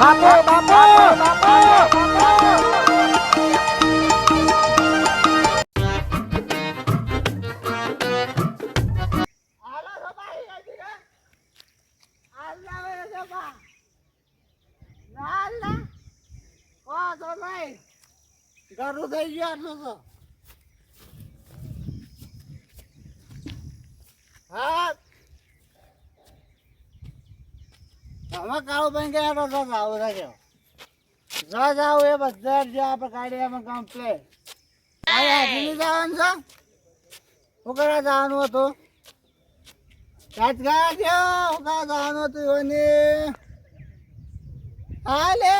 બાપુ બાપુ બાપુ ઘરું થઈ ગયું આટલું તો હા તમે કાળો ભાઈ ગયા તો આવું રાખ્યો જાવ એ બધા જે આપણે કાઢીએ એમાં કમ્પ્લેટ હાજી જવાનું છે શું કરવા જવાનું હતું રાજગા જો શું કરવા જવાનું હતું એની હા લે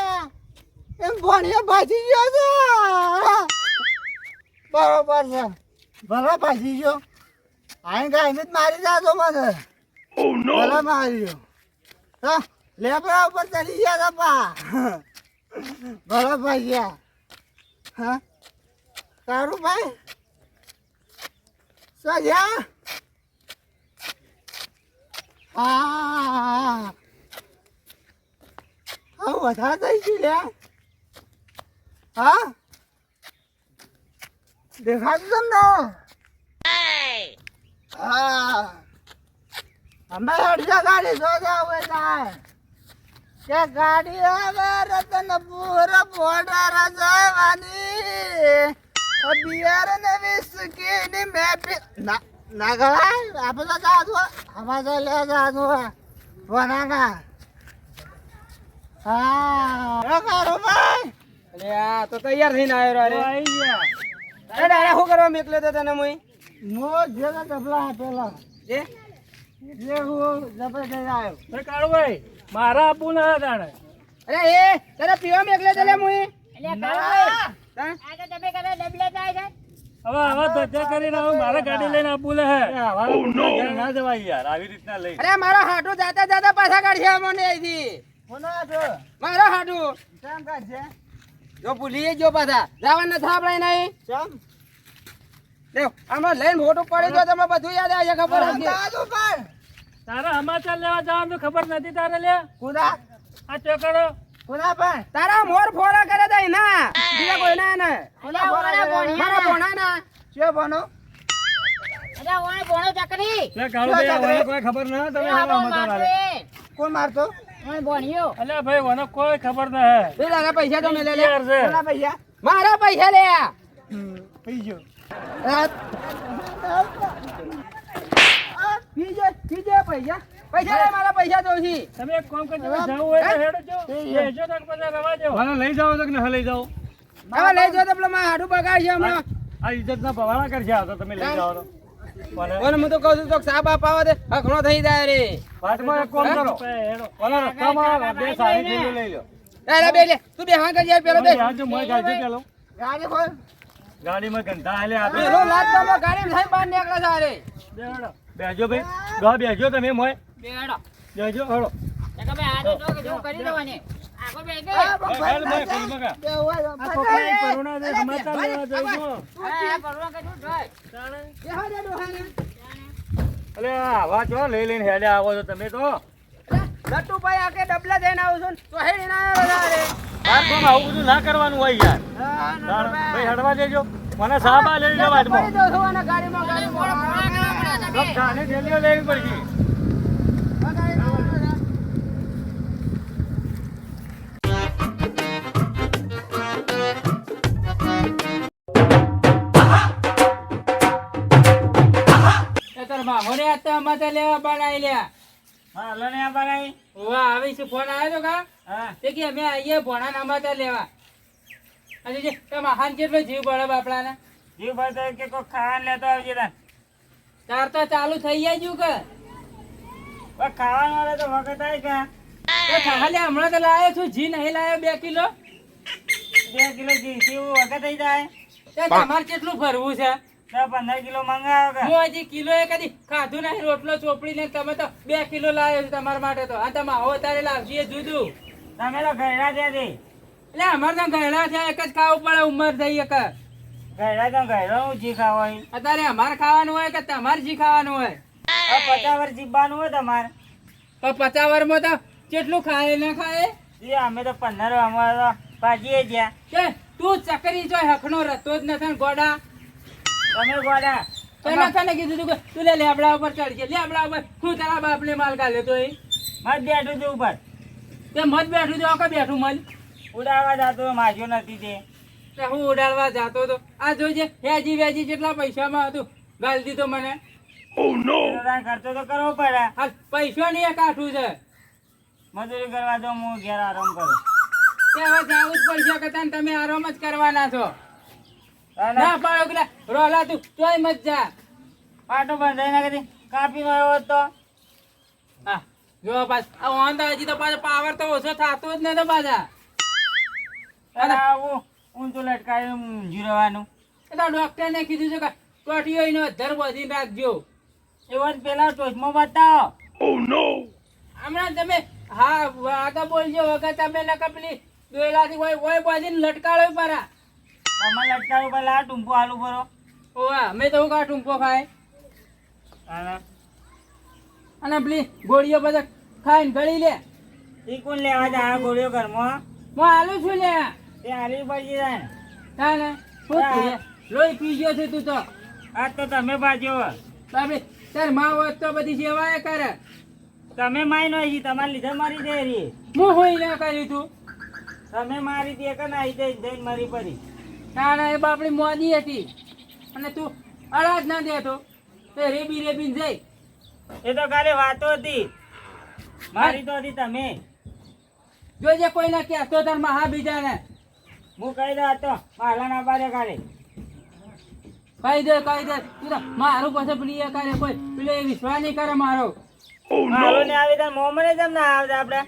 એમ ભણ્યા ભાજી ગયો છે બરોબર છે ભલે ભાજી ગયો અહીં ગાઈને જ મારી જાતો મને ભલે મારી ગયો હા લેબડા ઉપર ચડી ગયા હતા પા ભલે ભાગ્યા હા તારું ભાઈ સજા હા હા વધારે થઈ ગયું લે હા દેખાતું તમને હા અમે અડધા ગાડી જોતા હોય થાય કે ગાડી હવે રતનપુર બોર્ડર જવાની બિયાર ને વિસ્કી ની મેપી ના ગવાય આપણે તો જાદુ અમારે તો લે જાદુ બનાના હા કરો ભાઈ અરે આ તો તૈયાર થઈને આવ્યો રે આવી ગયા અરે શું કરવા મેકલે તો તને મુઈ મો જેલા ડબલા આપેલા જે હું જબરદસ્ત આવ્યો ભાઈ કાળુભાઈ મારા આપવું ના તાણે અરે એ તને પીવા મેકલે તો લે મુઈ હવે આવા ધજા કરીને હવે મારા ગાડી લઈને આપવું લે હે ના જવાય યાર આવી રીતના લઈ અરે મારો હાટુ જાતા જાતા પાછા કાઢ્યા મને અહીંથી કોના છો મારો હાટુ કેમ કાઢ છે જો ભૂલી જો પાછા જવાનું નથી આપણે નહીં ચમ દેવ આમાં લઈને મોટું પડી ગયો તમે બધું યાદ આવે છે ખબર હશે જાદુ ભાઈ તારા સમાચાર લેવા જવાનું તો ખબર નથી તારે લે કુદા આ ચોકડો કોના ભાઈ તારા મોર ફોરા કરે દઈ ના બીજા કોઈ ના ને કોના બોલા મારા ભોણા ના છે બનો લે કાળુભાઈ આ મને કોઈ ખબર ના તમે આવા મત મારે કોણ મારતો અલ્યા ભાઈ મને કોઈ ખબર ના હે બે લાગે પૈસા તો મેલે લે યાર છે કોના પૈસા મારા પૈસા લે પી ગયો પીજે પૈસા પૈસા લે મારા પૈસા તો છે તમે એક કામ કરજો જાવ હોય તો હેડો જો લેજો તક પછી રવા દો મને લઈ જાવ તો કે ન લઈ જાવ હવે લઈ જો તો પેલો મારા હાડું બગાડ છે હમણાં આ ઇજ્જત ના ભવાના કરશે આ તો તમે લઈ જાવ તો ઓને હું તો કહું છું તો સાબ આપાવા દે હખણો થઈ જાય રે વાટમાં એક કામ કરો હેડો ઓલા રસ્તામાં બે સારી થેલી લઈ લો અરે બે લે તું બે હા કરી યાર પેલો બે યાર જો મોય ગાડી પેલો ગાડી ખોલ ગાડીમાં ગંધા હાલે આ પેલો લાત તો ગાડી થઈ બહાર નીકળે સારે બેડો બેજો ભાઈ ગા બેજો તમે મોય બેડો બેજો હળો હેલ મે ફૂલ મગા આ કોકરા પરુણા દે સમાચાર લેવા જઈજો અલે આવા જો લઈ લઈને હેડે આવો છો તમે તો લટ્ટુભાઈ આકે ડબલા જઈને આવું છું તો હેડી ના આવ્યો રે બાર કોમ આવું બધું ના કરવાનું હોય યાર ભાઈ હડવા દેજો મને સાબા લઈ લો વાટમાં દો થવાના ગાડીમાં સબ ખાને થેલીઓ લેવી પડશે મને આ તો અમારે લેવા બનાવી લ્યા હા લને આ બનાવી વાહ આવી છે ફોન આવ્યો તો કા હા તે કે અમે આઈએ ભોણા નામાતા લેવા અને જે તમા હાન કેટલો જીવ પડે બાપડાને જીવ ભાઈ તો કે કોઈ ખાવાનું લેતો આવજે તાર તો ચાલુ થઈ જાય જુ કે પણ ખાવાનું વાળા તો વખત આવી ગયા એ ખાલી હમણાં તો લાયો છું જી નહીં લાયો 2 કિલો 2 કિલો ઘી કેવું વખત થઈ જાય તે તમારે કેટલું ફરવું છે 15 કિલો મંગાવો કે હું હજી કિલો એ કદી ખાધું નહીં રોટલો ચોપડી ને તમે તો 2 કિલો લાવ્યો છો તમારા માટે તો આ તમે આવો તારે લાવજી જુદું તમે તો ઘરડા ત્યાંથી એટલે અમારે તો ઘરડા છે એક જ ખાવું પડે ઉંમર થઈ એક ઘરડા તો ઘરડા હું જી ખાવા હોય અત્યારે અમારે ખાવાનું હોય કે તમારે જી ખાવાનું હોય 50 વર્ષ જીવવાનું હોય તમારે પણ 50 વર્ષમાં તો કેટલું ખાય ના ખાય જી અમે તો 15 અમારો ભાજીએ ગયા. કે તું ચકરી જોય હખનો રતો જ નથી ને ગોડા. તમે ગોડા તને કને કીધું તું કે તું લે લેબડા ઉપર ચડજે, લેબડા ઉપર હું તારા બાપને માલ ગાલ્યો તો એ મત બેઠું છું ઉપર તે મત બેઠું તો કે બેઠું મલ ઉડાડવા જતો માગ્યો નથી તે. તે હું ઉડાડવા જાતો તો આ જોજે હેજી વેજી જેટલા પૈસામાં હતું ગાલ દીધો મને. તો તારે ખર્ચો તો કરવો પડે. હાલ પૈસા નહીં કાઠું છે મજૂરી કરવા દો હું ઘેર આરામ કરું. તે હવે જાવું જ પડશે કે તને તમે આરામ જ કરવાના છો. અને ના પાડો પેલા રોલા તું તોય મત જા. પાટો બંધાઈ ના કરી કાપી નો આવ્યો તો હા જો પાછ આ વાંધા હજી તો પાછો પાવર તો ઓછો થતો જ નતો પાછા. તારે આવું ઊંચું લટકાવી જીરવાનું. એટલે ડોક્ટરને કીધું છે કે ટોટીઓ એનો અધર બધીને રાખજો. એવો જ પેલા ટોચમાં બતાવો. હમણાં તમે હા આગળ બોલજો વગર તમે નકર પેલી દોયલાથી હોય બધીને લટકાળો પરા. તમે લટકાવું પેલા આ ટૂંપો આલુ ભરો. ઓવા મેં તો હું કા ટૂંપો ખાય અને અને પેલી ગોળીઓ બધા ખાઈને ગળી લે. ઈ કોણ લેવા જાય આ ગોળીઓ ઘરમાં? હું હાલું છું લે. તે હાલી પડી જાય ને. ના ના શું થયું? લોહી પી ગયો છે તું તો. આજ તો તમે બાજ્યો. બાપરે તાર માં હોત તો બધી સેવાય કરે. તમે મારી નો ઈ તમારે લીધે મારી દે રી. હું હોય ના કર્યું તું. તમે મારી દે કે ના જઈને મારી પડી. ના ના એ બાપડી મોદી હતી અને તું અડાજ ના દેતો તે રેબી રેબીને જઈ. એ તો ખાલી વાતો હતી. મારી તો હતી તમે. જોજે કોઈ ના કહેતો તાર મહા બીજાને હું કહી દઉં તો માલા ના બારે ખાલી. કહી દે તું તો મારું પછી પેલી એ કરે કોઈ પેલો એ વિશ્વાસ નહીં કરે મારો. મારો ને આવી તાર મોમને જેમ ના આવડે આપડે.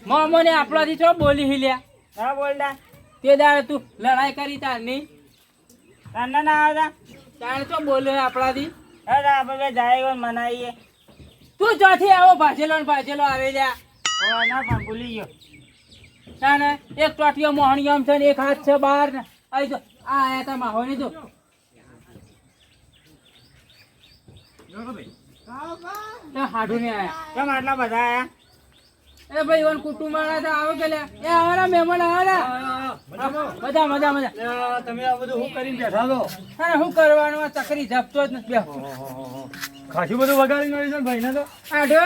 મોમો ને આપણાથી ચો બોલી હિલ્યા ના બોલતા. તે દાડે તું લડાઈ કરી તાર નહીં તને ના આવતા. તારે ચો બોલે આપણાથી. અરે આપણે જાય મનાઈએ. તું ચોથી આવો ભાજેલો ને ભાજેલો આવે લ્યા. હવે ના પણ ભૂલી ગયો. ના ના એક ટોટીઓ મોહણી આમ છે ને એક હાથ છે બહાર ને અહીં જો આ આયા તા માહો ને જો હાડું ને આયા. કેમ આટલા બધા આયા? એ ભાઈ ઓન કુટુંબ વાળા તો આવે કે લ્યા. એ આવરા મહેમાન આવરા મજા મજા મજા. તમે આ બધું હું કરીને બેઠા છો? હા શું કરવાનું આ ચકરી ઝપતો જ નથી બેહો. ખાસું બધું વગાડી નાખ્યું છે ભાઈ ને તો. આઢો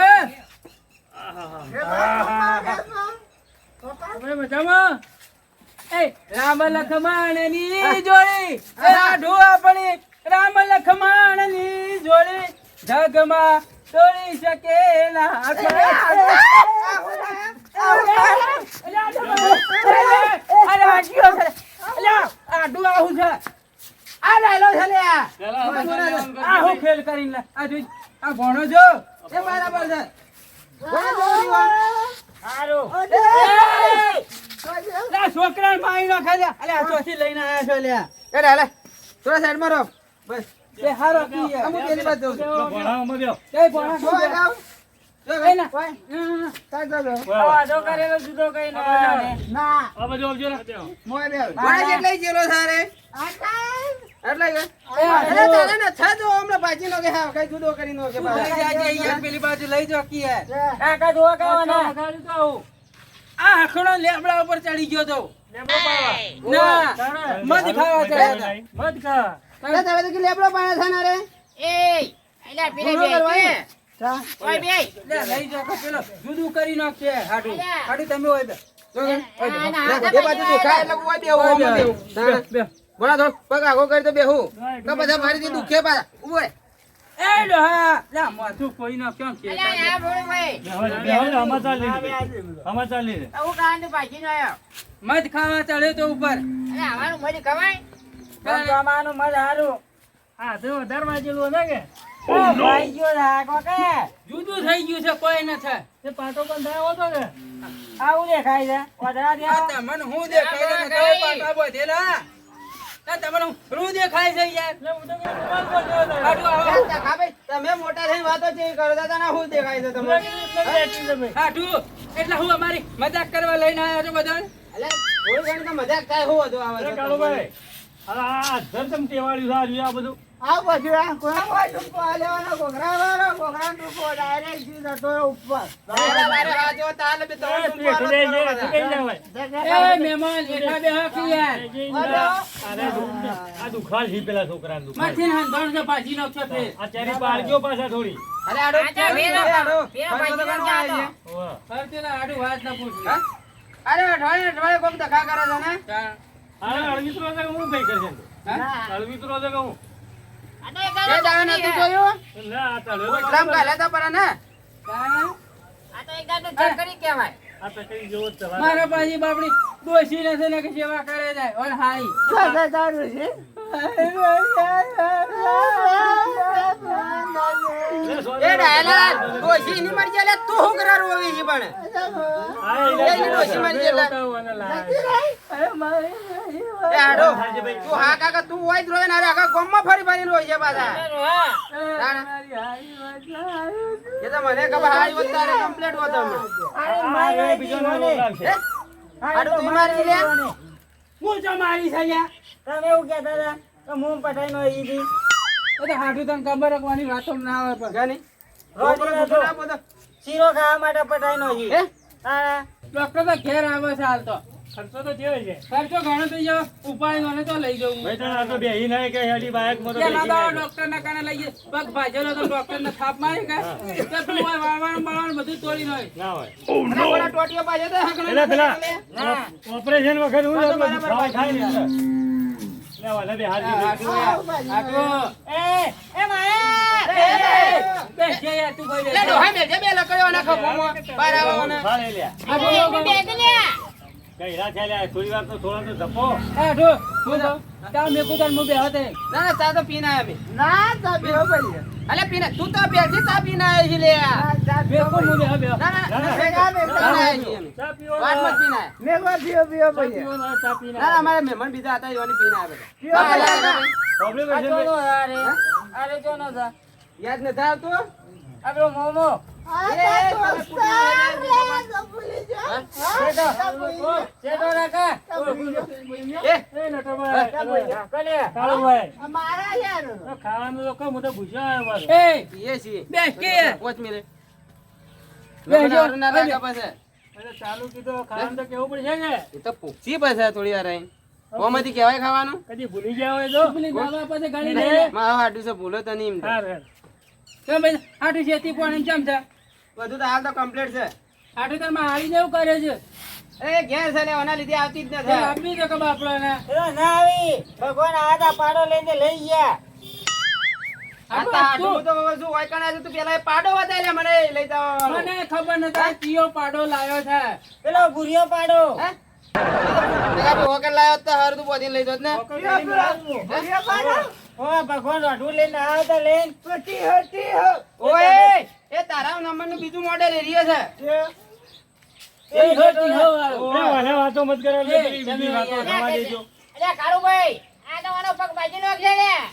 તમે મજામાં? એ રામ લખમણની જોડી એ આઢો આપણી રામ લખમણની જોડી જગમાં તોડી શકે ના. આઢું આવું છે આ લાયલો છે લે આ હું ખેલ કરીને લે આ જોઈ આ ભણો જો એ બરાબર છે. સારું. છોકરા માઈ નો ખાલી અલે આ ચોથી લઈને આયા છો લે એ હાલે થોડા સાઈડ માં રહો બસ એ હારો કી અમુ પેલી બાજુ જાઉં ભણાવવામાં બેહો. એ ભણા શું જાવ એ ના તાક દો વાદો કરેલો જુદો કઈ ના આવે. ના આ બાજુ આવજો ને. મોય બે ભણા જેટલા જેલો સારે એટલે કે અરે તારે ને છ જો હમણાં ભાજી નો કે હા કઈ જુદો કરી નો કે યાર પેલી બાજુ લઈ જો કી યાર કાકા જોવા કહેવાના. ગાડી તો આવું આ હખણો લેબડા ઉપર ચડી ગયો તો લેબડો પાડવા. ના મત ખાવા ચડ્યા મત ખા. હતા તારે તો કે લેબડો પાડ્યા છે ને રે એ અલ્યા પેલે બે ઓય બે લે લઈ જો કે પેલો જુદું કરી નાખશે હાડું હાડું તમે હોય બે એ બાજુ દેખાય એટલે કોઈ બેહું બે બોલા થોડ પગ આગો કરી તો બેહું તો બધા મારી થી દુખે પાછા ઉભો રે એ લો હા લે માથું કોઈ ના કેમ છે અલ્યા આ ભોળો ભાઈ બેહો ને, આમાં ચાલી લે. આમાં ચાલી લે. હું કાંડ પાછી નો આયો મત ખાવા ચડે તો ઉપર અલ્યા આવવાનું મળી કમાય જમાનું મત હારું. હા તો વધારે વાંચેલું હશે કે? ભાઈ ગયો રાખો કે જુદું થઈ ગયું છે કોઈ ન થાય એ પાટો પણ થયો હતો કે? આવું દેખાય છે. વધરા આ દેવા. તમને હું દેખાય છે તમે પાટા બધેલા આ તમને હું દેખાય છે યાર એટલે હું તો કઈ રૂમાલ બોલ્યો હતો. હાડું આવો તમે મોટા થઈને વાતો ચેવી કરો છો? તને શું દેખાય છે તમને? એટલે બેઠી છે ભાઈ. હાડું એટલે હું અમારી મજાક કરવા લઈને આવ્યા છો બધા અલ્યા, થોડી ઘણી તો મજાક થાય શું હતું આ અરે વખતે? કાળુભાઈ, અરે આ અધર ચમ ટેવાળ્યું છે આ રહ્યું આ બધું. આ બધું આ કોઈ ટૂંકો લેવાનો ઘોઘરાનો ટૂંકો ડાયરેક્ટ સીધો તો ઉપર અરે આ જો તાલ બે ત્રણ ટૂંકો પેઠું લઈ આલો જાય, શું કઈ ના હોય? એ મહેમાન એકા બે હક યાર આ દુખાલ છે પેલા છોકરાને દુખાલ. માથીને હંધણ છે પાછી નો છે ફેર આ ચારી પાડજો પાછા થોડી. અરે આડો આજા વેરો આડો વેરો ભાઈ તો ઘણું આવે છે. હોવે. ફરતેલા આડું વાત ના પૂછ હા? અરે અઠવાડિયે કોક ધક્કા કરે છે ને આ અળવીતરો છે કે હું ભાઈ કરશે તો? હા? અળવીતરો છે કે હું? એ દાડે નથી જોયું ના, આ તળેલો ઉતરામ કાલે તો પર ને આ તો એક દાડો ચકરી કહેવાય આ તો કઈ જેવો જ છે. મારા પાછી બાપડી ડોશી નથી ને કે સેવા કરે જાય ઓર હાઈ સારું છે એ ડાયલા ડોશી ની મરજી લે તું હું કરા રોવી છે પણ આ એની ડોશી મારી જેલા. અને લાય. એ આડો તું હા કાકા તું હોય જ રોવે ને અરે આખા ગામમાં ફરી ફરીને રોય છે પાછા તાણે. એ તો મને ખબર હારી હોત તારે કમ્પ્લીટ હોત અમે. આ બીજો નવો લાવશે. હે? આડો તું મારી લે હું જો મારી છે લ્યા તમે એવું કહેતા હતા કે હું પટાઈ નો ઈ દી એ તો હાડું તને ખબર રાખવાની વાતો ના આવે પણ ગાની રોટી છોકરો નતો. છોકરો આપો તો. શીરો ખાવા માટે પટાઈ નો ઈ હે? હા ડોક્ટર તો ઘેર આવે છે હાલ તો ખર્ચો તો થયો છે. ખર્ચો ઘણો થઈ જાવ ઉપાડી મને તો લઈ જવું ભાઈ તને આ તો બેહી ના કે હેડી બાઈક માં તો કે ના બેહી તો ના. ડોક્ટર ના કાને લઈ જાય પગ ભાજેલો તો ડોક્ટર ને થાપ મારી કે તે પેલું હોય વાળવાનું બાળવાનું બધું તોડી નો ના હોય. અરે ઓલા ટોટીઓ પાછો તો હકણો પેલા ના. ઓપરેશન વખત હું હા, તો બધું બરાબર ખાવા ખાઈ લીધું. લેવા લે બે હાથ બેસ જે યાર તું કોઈ લે ડોહા મેલ જે બે લકડ્યો ના ખભોમાં બહાર આવવાના. ખાઈ લે. કઈ રાત છે લે થોડી વાર તો થોડા તો ધપો. ના ના ચા તો પીને આયા અમે. ના તો બેહો ભાઈ અલે પીને તું તો બેઠી ચા પીને આયા છી લે. ના ના ભેગા પીને આયા છીએ અમે. ચા પીવો વાત મત પીને આયા. મેં કો પીઓ પીઓ ચા ભાઈ પીવો ના ચા પીને ના ના અમારે મહેમાન બીજા હતા એવાની પીને પીવો આવ્યા. પ્રોબ્લેમ છે ને? યાદ નથી આવતું? મોમો એ, તમે પૂછ્યું એ, એ નટોભાઈ, કાળુભાઈ, મારા યાર તો ખાવાનું તો કહું, હું તો ભૂસ્યો આવ્યો પાછો. પીએ છીએ. બેસ કે યાર. 5 મિનિટ. બેસજો. લગ્ન ના રાખા પાછા. એટલે ચાલુ કીધું ખાવાનું તો કેવું પડશે ને. એ તો પૂછી પાછા થોડી વાર રહી. ઓમાંથી કહેવાય ખાવાનું? કદી ભૂલી ગયા હોય તો પેલી ગાવા પાસે ગાડી લઈ મારા હાટુ છે ભૂલો તો નહીં એમ તો. હાર, હાર. કેમ ભાઈ આટું શેતી પાણી ચમ છે બધું તો હાલ તો કમ્પ્લીટ છે. આટું તાર માં હારી જેવું કરે છે એ ઘેર છે ને એના લીધે આવતી જ એ નથી. આપી દે કે બાપડો ને ના આવી ભગવાન આદા પાડો લઈને લઈ ગયા આ તો હાટુ તો હવે શું હોય કણા છે તું પેલા એ પાડો વધારે મને લઈ જાવ. મને ખબર નથી કયો પાડો લાવ્યો છે પેલો ગુરિયો પાડો હે? પેલા બી હોકર લાયો તો હારું તું બોધીને લઈ જોત ને. ગુરિયો પાડો ઓ ભગવાન અઢું લઈને આવતા લઈને પટી હતી ઓય એ તારા નંબર નું બીજું મોડેલ એરિયા છે. એ હોતી હો વાળો. એ વાલે વાતો મત કરો, એટલે એ, પેલી બીજી તમે વાતો અહીંયા થવા દેજો.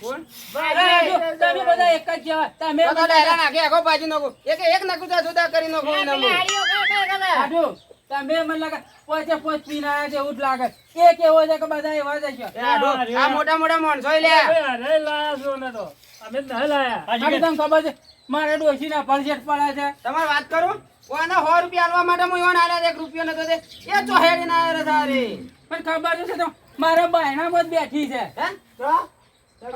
કોણ? અરે, જો, તમે બધા એક જ કહેવાય. તમે તો તો ડાયરા નાખે આખો ભાજી નાખું. એક નાખું તો જુદા કરી નાખું એના મું. આટુ, તમે મને લાગે પોચે પોચ પીને આયા છે એવું જ લાગે એક એવો છે કે બધા એવા જ છે એ આડો, આ મોટા મોટા માણસો લે. એ અરે લાયા છો ને તો. અમે જ નહીં લાયા. આટુ તમને ખબર છે મારે ડોશીના પરસેટ પડે છે તમારે વાત કરું ઓના 100 રૂપિયા આલવા માટે હું ઈવન આલ્યા 1 રૂપિયો નતો દે એ તો હેડી ના આવ્યો તારે. પણ ખબર છે તો મારા બાયણામાં જ બેઠી છે હે?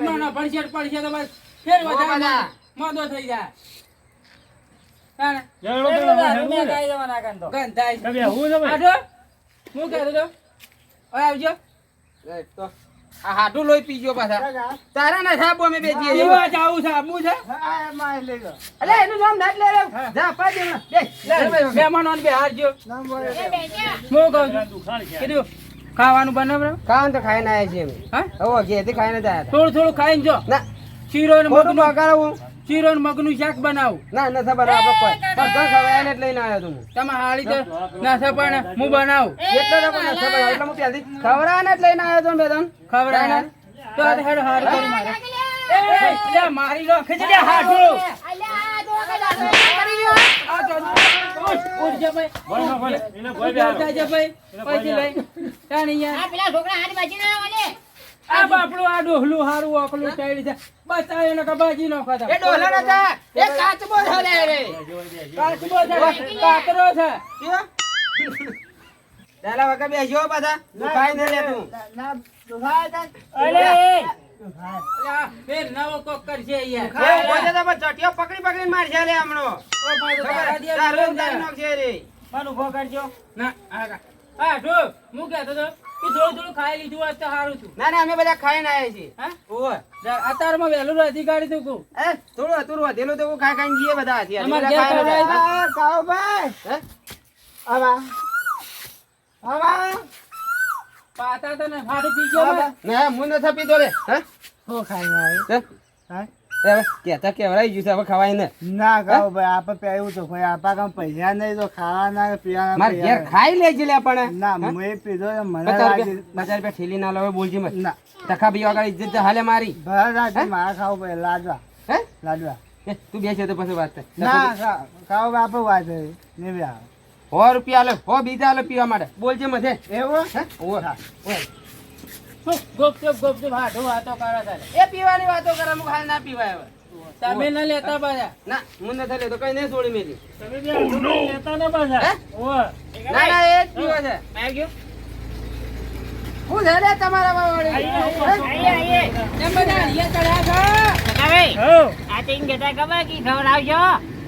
ના ના પરસેટ પડશે તો બસ ફેર ઓ વધારે બધા. મોદો થઈ જાય હા ને? જણો પેલો હેડવું ને. ગંધાય છે. તમે હું છે ભાઈ? આટુ, હું કહેતો તો હવે આવજો એ તો આ હાટુ લોહી પીજો પાછા તારા ના થાપો અમે બેજીએ છીએ. એવા જ આવું છે આવું છે હા માં લઈ ગયો અલે એનું નામ નાખ લે રે. જા પાડી દે હમણાં. બે. મહેમાનોને બેહાડજો નામ બોલે હું કહું છું દુખાણ છે. કીધું ખાવાનું બનાવ ખાવાનું તો ખાઈને આયા છીએ અમે. હા હવે ઘેરથી ખાઈને જ આયા હતા. થોડું થોડું ખાઈને જો ના શીરો ને ખોટું મગનું બગાડવું. શીરો ને મગનું શાક બનાવું ના નથી બરાબર કોઈ બધા ખવાય ને જ લઈને આવ્યો તું હું. તમે હાળી તો નાસા પણ હું બનાવું એટલે તો કોઈ નથી ભાઈ એટલે હું ત્યાંથી ખવડાવવા ને જ લઈને આવ્યો તો બે ત્રણ. ખબર તો આ હેડ હાર કરી મારે એ લે મારી લો ખીચડી હાડું આ તો ઉઠ જા ભાઈ ભોય ના ભલે. એને ભોય ઉઠ બેહાડો. જા ભાઈ પૈસા લઈ તાણી યાર આ બાપડું આ ડોહલું હારું ઓકલું ચાલ્યું છે બચાવે ને કબાજી નો ખાતા એ ડોહલો નતા એ કાચબો છે લે રે કાચબો છે કાતરો છે કયો દાલા વગર બેસ્યો બધા દુખાય ન લે તું ના દુખાય તા અલે એ આ ફેર નવો કોક કરશે યાર એ બોજે તો ચટિયો પકડીને મારશે લે હમણો ઓ ભાઈ તારા દિયા તારું તારું નાખશે રે મને ઉભો કરજો ના હા જો હું કહેતો તો તું થોડું થોડું ખાઈ લીધું હોત તો સારું હતું ના ના અમે બધા ખાઈને આયા છીએ હા ઓય અત્યારમાં વહેલું નથી ગાડી તું કહું એ થોડું હતું વધેલું તો ખાઈ ખાઈને જઈએ બધા હાથી અમાર ઘેર ખવડાવી કાવ ભાઈ હે આવા આવા પાતા તો ને હારું પી ગયો બા. ના હું નથી પીતો લે હે હો ખાઈને આવ્યો હે? હા હવે કેતા કેવરાઈ ગયું છે હવે ખવાય ને ના કાવ ભાઈ આપણે પહેર્યું તો કોઈ આપા કામ પૈસા નહીં તો ખાવાના પીવાના માર ઘેર ખાઈ લેજે લે પણ ના મેં પીધો તો મને 50 લાગી રૂપિયા ઠેલી ના લાવે બોલજી મત ના તખા બી આગળ ઇજ્જત હાલે મારી ભરા રાખી મારા ખાવ ભાઈ લાડવા હે લાડવા એ તું બેસે તો પછી વાત કર. ના ખાવ બાપુ વાત નહીં બે 100 રૂપિયા લે 100 બીજા લે પીવા માટે બોલજે મધે એવું હે ઓય ઓય ગોપ ચોપ હાડું વાતો કરે છે એ પીવાની વાતો કરે અમુક હાલ ના પીવાય હવે તમે ન લેતા પાછા ના હું નથી લેતો કઈ નહીં છોડી મેલી તમે બે આટલું લેતા ને પાછા હે? ઓય ના ના એ જ પીવો છે આવી ગયો હું છે લે તમારા વાળી એમ બધા અહીંયા ચડ્યા છો હો આ તો એમ કહેતા ખબર કે ખવડાવજો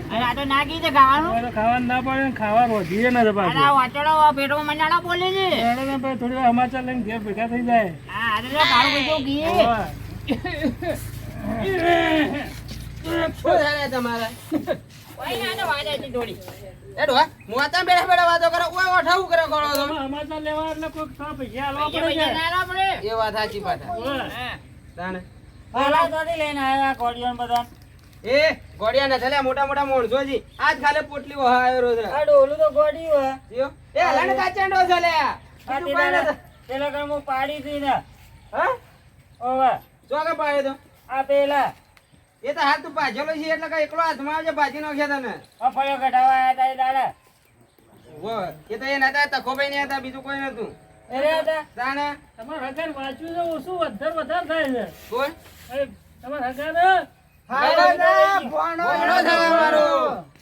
અને આ તો ના કીધે ખાવાનું ઓય તો ખાવાનું ના પડે ને ખાવા રોજીએ ના અને પાછું આ વાચડો પેટમાં મંડાળો બોલે છે એને તો પછી થોડી વાર સમાચાર લઈને ઘેર ભેગા થઈ જાય હા આ તો કાળું પૈસો ઘી ઓય. શું છે લે તમારા કોઈ ના તો વાજે છે થોડી એ ડોહા હું આતા બેઠા બેઠા વાતો કરે ઓય ઓઠાવું કરે ગળો તો તમે સમાચાર લેવા એટલે કોઈક થોડા પૈસા આલવા પૈસા પડે છે પૈસા ના આપડે એ વાત સાચી પાછા ઓય. હા તાણે પેલા તો લઈને આવ્યા કોડિયન બધા એ ગોડિયા ના થલે મોટા મોટા મોણસો જી આજ ખાલે પોટલી વહાયો છે આ ડોલું તો ગોડી હોય જીઓ એ હલણ કાચંડો છે લે બીજું કોઈ નથી. પેલા કામ હું પાડી હતી ને હા ઓવે જો કે પાડે તો આ પેલા એ તો હાથ તું ભાજેલો છે એટલે કે એકલો હાથમાં આવજે ભાજી નાખ્યા તને અફળો કઢાવા આવ્યા હતા એ દાડા વો એ તો એ નતા તખોભાઈ ને હતા બીજું કોઈ નતું અરે હતા તાણે તમારે હગાર વાંચ્યું છે ઓછું વધારે થાય છે કોણ એ તમારે હગાર ખાવાના ભણો ભણો છે અમારો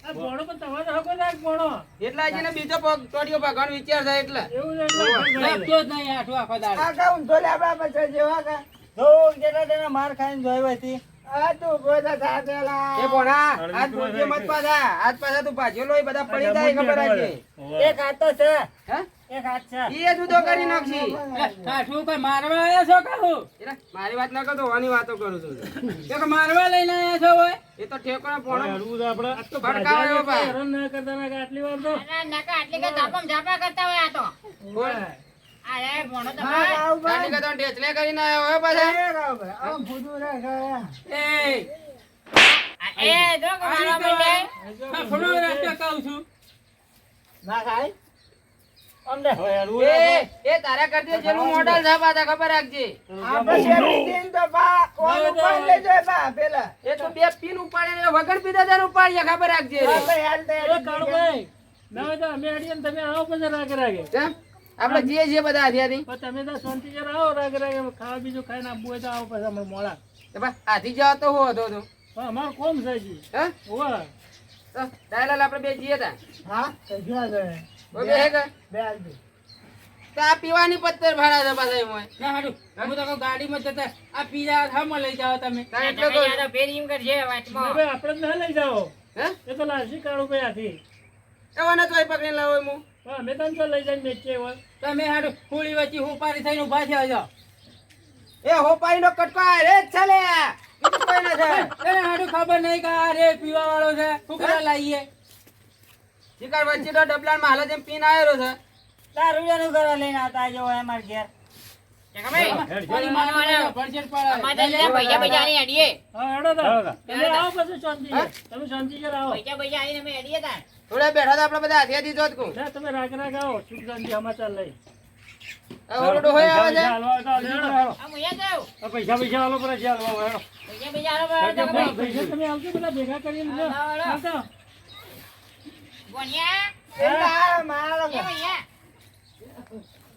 આ ભોણો પણ તમારે હગો ના ભોણો એટલા છે ને બીજો પગ તોડ્યો ભગવાન વિચાર થાય એટલે એવું જ એટલે લપતો જ નહીં આઠું આખો દાડો આ કામ તો લેબડા પછી જેવા કા તો જેટલા તેના માર ખાઈને જોઈ હતી આ તું ગોદા થાકેલા એ ભોણા આજ બોલજે મત પાછા આજ પાછા તું ભાજેલો એ બધા પડી જાય ખબર રાખજે એક હાથ તો છે હે એક હાથ છે એ જુદો કરી નાખશી આઠું કોઈ મારવા આવ્યા છો કહું એલા, મારી વાત ના કરતો વાની વાતો કરું છું તો કે મારવા લઈને આવ્યા છો હોય એ તો ઠેકોનો ભોણો હરવું તો આપણે ભડકાવે એવો ભાઈ. હેરાન ના કરતા ના કે આટલી વાર તો નકા આટલી કે ધાપમ ધાપા કરતા હોય આ તો કોણ? આ રે ભણો તો હા કાવ ગાડી ભાઈ કાઢો ને ઢેચલે કરીને આવ્યો હોય પાછા કાવ ભાઈ આમ ભૂદું રાખે એ એ જો કે મારવા માંડે ફફડો રસ્તો કહું છું ના ખાય અમને એ તારા કરતી જેનું મોડલ છે પાછા ખબર રાખજે આપણે શેરી દિન તો બા કોણ ઉપર લેજો બા પેલા એ તો બે પીન ઉપાડે ને વગર પીધા તાર ઉપાડીએ ખબર રાખજે રે. આપણે હેલ્થ એ કાળુભાઈ ના હોય તો અમે અડીએ ને તમે આવો પછી રાગે રાગે કેમ? આપણે જીએ છીએ બધા હાથિયાથી. પણ તમે તો શાંતિ જરા આવો રાગે રાગે ખાવા બીજું ખાઈને આપવું હોય તો આવો પછી અમે મોડા તો બા હાથી જવા તો હું હતો તું પણ અમારું કોમ છે જી હે ઓવા તો ડાયલાલ આપણે બે જીએ તા હા કજ્યા ગયે ઓ બે હે કે બે આલજી તો આ પીવાની પત્તર ભાડા છે પાછા એમાં ના હાડું હું તો કહું ગાડીમાં જતા આ પીઝા હામાં લઈ જાઓ તમે તારે એટલે તમે કહું. યાર ફેર એમ કરશે વાતમાં હવે આપણે જ ના લઈ જાઓ હે એ તો લાલસી કાળુભાઈ હાથી એવાને તોય પકડીને લાવો હું પણ અમે તને તો લઈ જઈને વેચીએ હોય તમે હાડું ફૂલી વચ્ચે હુપારી થઈને ઉભા થયા છો એ હોપાઈનો કટકો આ રે જ ચાલે બીજું કોઈ ના થાય એને હાડું ખબર નહીં કે આ રે પીવા વાળો છે ફુકરા લાવીએ શિકાર વચ્ચે તો ડબલામાં હાલે જેમ પીન આવેલો છે દારૂડિયાનું ઘર લઈને આવતા જો અમાર ઘેર પાણી મારવાનો ભરજેટ પાડે. અમારે પૈસા પૈસા નહીં અડીએ હા હેડો તો તમે આવો પછી શાંતિ તમે શાંતિ જરા આવો પૈસા પૈસા આવીને અમે અડીએ તા થોડા બેઠા તો આપણે બધા હાથિયાથી જોત કું ના તમે રાગે રાગે આવો સુખ શાંતિ સમાચાર લઈ ઓરડો હોય આવે છે હાલવા તો હાલજો ને હાલો. આ મુયા જાવ આ પૈસા પૈસા હાલો પર જ હાલવા હેડો. પૈસા પૈસા આલો બરાબર પૈસા તમે આવજો બધા ભેગા કરીને લો. આવજો. ગોણિયા પેલા મારા એ ભૈયા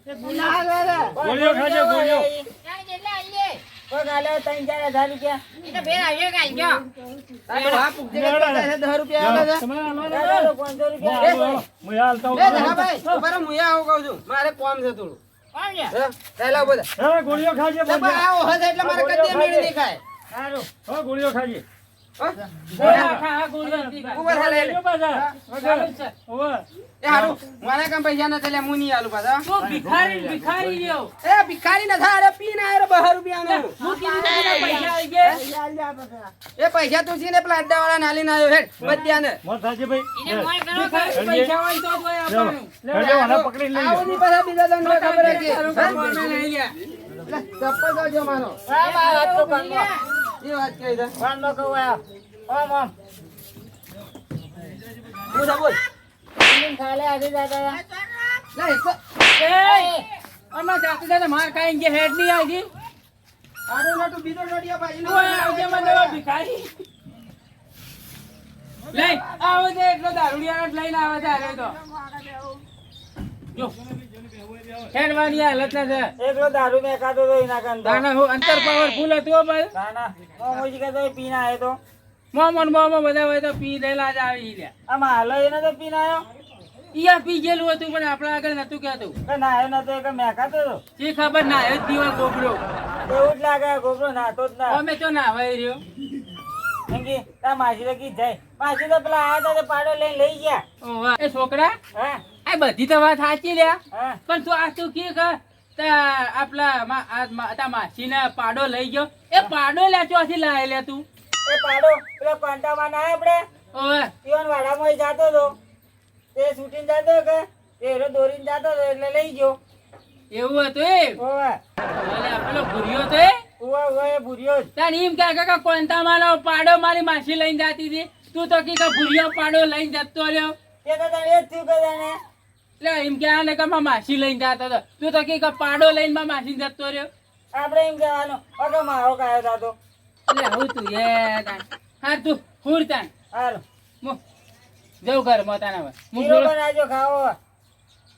ના રે રે. ગોળીઓ ખાજો, ગોળીઓ. કોક આલ્યો 3,000 રૂપિયા. એ તો ફેર આવ્યો કે આલજો. તારો બાપ ઉપજે કે 10 રૂપિયા આલે છે. તમે આલો ને. ચાલો 500 રૂપિયા. હું આલો. હું હાલતા એ હું. જગાભાઈ ઉભા રહો, હું આવું કહું છું મારે કોમ છે થોડું. કોણ છે? હે ચાલો બધા હવે ગોળીઓ ખાજે, પણ બધા. આવો હશે એટલે મારે કદી મેળ નહીં ખાય. સારું. હવે ગોળીઓ ખાજે. હો? આખા ગોળીઓ નથી ખાય. ઉભા થા લે લે. જો પાછા. ચાલુ જ છે. હવે. એ હારું મારા કામ પૈસા નથી એટલે હું નહીં આલું પાછા. તું ભિખારી રહ્યો. એ ભિખારી નથી અરે પીને આયો 2 રૂપિયાનું. હું કીધું તને પૈસા આવી ગયા. પૈસા આલ્યા બધા. એ પૈસા તું છે ને પેલા અડ્ડાવાળા નાલીને આવ્યો હેડ બત્યાને. મોત થાજે ભાઈ. એને મોય કરો કે ભિખારી પૈસા હોય તો જ હોય આપણને. હેડો, આને પકડી લઈ આવો લો. ની પાછા બીજા દંડ ખબર હતી. તારું કામ અમે લઈ ગયા. એટલે ચપ્પલ તો જો માનો. હા વાત તો કામ એ વાત કહી દે. ફોન નો કહું ઓમ ઓમ બોલ બોલ. ઇન્ડિયન ખાલે આજે જાતા હતા. લે એક એ, આમાં જાતે જાતે માર ખાઈને જે હેડ નહીં આવી. આડો નટુ બીજો નડિયા ભાઈ તું આવજે મને એવા ભિખારી. લઈ આવો છે એટલો દારૂડિયા લઈને આવે છે હારે તો. જો હેડવાની હાલત છે. એકલો દારૂ મેં ખાધો તો એના કાંદો. તાના હું અંતર પાવરફુલ હતું હો ભાઈ. ના ના મોમોજી કે તો પીના આયો તો. મોમો બધા હોય તો પી રહેલા જ આવી રહ્યા. આમાં હાલો એને તો પીના આયો. ઈયા પી ગયેલું હતું પણ આપણા આગળ નતું કહેતું. કે ના આયો નતો કે મેં ખાતો તો. જે ખબર ના એ જ દીવા ગોબરો. એવું જ લાગે ગોબરો નાતો જ ના. અમે તો ના હોય રહ્યો. એમ કે તા માસી તો કી જાય. માસી તો પેલા આયા તા તે પાડો લઈને લઈ ગયા. ઓવા. એ છોકરા હા આ બધી તો વાત સાચી લ્યા. હા પણ તું આ તું કે આપલા માસીને પાડો લઈ ગયો. એ પાડો લે ચોથી લાવે લે તું. એ પાડો પેલા કોન્ટામાં ના આપણે ઓવે. પીવન વાડામાં જાતો તો તે શૂટિંગ જાતો કે તે હેરો દોરીને જાતો તો એટલે લઈ ગયો. એવું હતું એ. ઓવે અલે પેલો ભૂર્યો તો એ. ઓવે ઓવે એ ભૂર્યો જ. તાન એમ કે કોંતામાનો પાડો મારી માસી લઈને જાતી હતી. તું તો કે ભૂર્યો પાડો લઈને જતો રહ્યો. તે તો તને એ જ થયું કે તને. એટલે એમ કે આને કે માસી લઈને જતો હતો. તું તો કે પાડો લઈને મારી માસી જતો રહ્યો. આપણે એમ કહેવાનું અગર મારો કાયો થાતો. એટલે હું તું એ તાન. હા તું ફૂર તાન. હાલો જવું ઘર મોતાના હવે. શીરો બનાવજો ખાવો.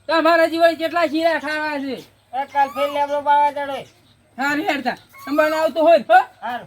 તમારા જીવન કેટલા શીરા ખાવા છે. એક કાલ ફેર લેબડો પાવા ચડે. હા રેડતા. સંભાળ આવતો હોય હો. હાલો